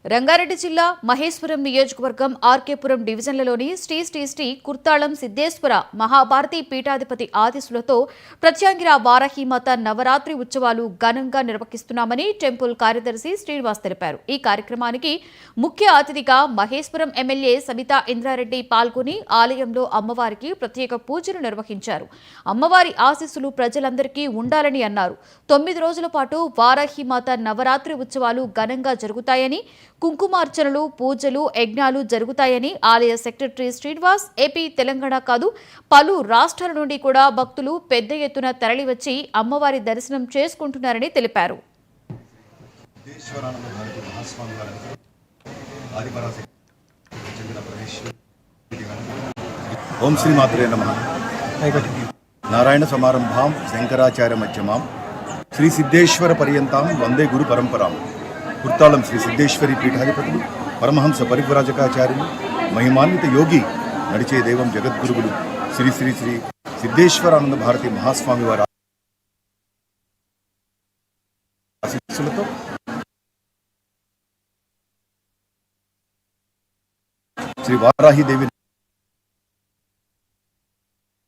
రంగారెడ్డి జిల్లా మహేశ్వరం నియోజకవర్గం ఆర్కేపురం డివిజన్లలోని శ్రీ శ్రీ శ్రీ కుర్తాళం సిద్దేశ్వర మహాభారతి పీఠాధిపతి ఆదేశులతో ప్రత్యాంగిర వారాహిమాత నవరాత్రి ఉత్సవాలు ఘనంగా నిర్వహిస్తున్నామని టెంపుల్ కార్యదర్శి శ్రీనివాస్ తెలిపారు. ఈ కార్యక్రమానికి ముఖ్య అతిథిగా మహేశ్వరం ఎమ్మెల్యే సబితా ఇంద్రారెడ్డి పాల్గొని ఆలయంలో అమ్మవారికి ప్రత్యేక పూజలు నిర్వహించారు. అమ్మవారి ఆశీస్సులు ప్రజలందరికీ ఉండాలని అన్నారు. 9 రోజుల పాటు వారాహిమాత నవరాత్రి ఉత్సవాలు ఘనంగా జరుగుతాయని, కుంకుమార్చనలు, పూజలు, యజ్ఞాలు జరుగుతాయని ఆలయ సెక్రటరీ శ్రీనివాస్ ఏపీ, తెలంగాణ కాదు పలు రాష్ట్రాల నుండి కూడా భక్తులు పెద్ద ఎత్తున తరలివచ్చి అమ్మవారి దర్శనం చేసుకుంటున్నారని తెలిపారు. ఓం శ్రీ మాత్రే నమః. నారాయణ సమారంభాం శంకరాచార్య మధ్యమాం శ్రీ సిద్ధేశ్వర పర్యంతాం వందే గురు పరంపరాం. కుర్తాళం శ్రీ సిద్ధేశ్వరి పీఠాధిపతులు, పరమహంస పరివ్రాజకాచార్యులు, మహిమాన్విత యోగి, నడిచే దేవం జగద్గురువులు శ్రీ శ్రీ శ్రీ సిద్ధేశ్వరానంద భారతి మహాస్వామి వారి ఆశీస్సులతో శ్రీ వారాహిదేవి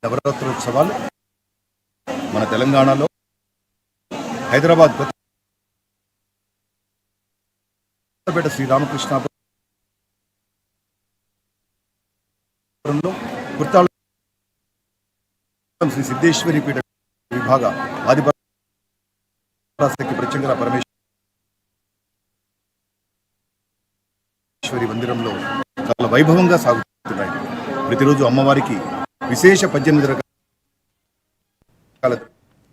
నవరాత్రోత్సవాలు మన తెలంగాణలో హైదరాబాద్ కొత్తపేట శ్రీరామకృష్ణాపురంలో కుర్తాళం శ్రీ సిద్ధేశ్వరి పీఠ విభాగ ఆదిపరాశక్తి ప్రత్యంగర పరమేశ్వరి మందిరంలో చాలా వైభవంగా సాగుతున్నాయి. ప్రతిరోజు అమ్మవారికి విశేష 18 రకాల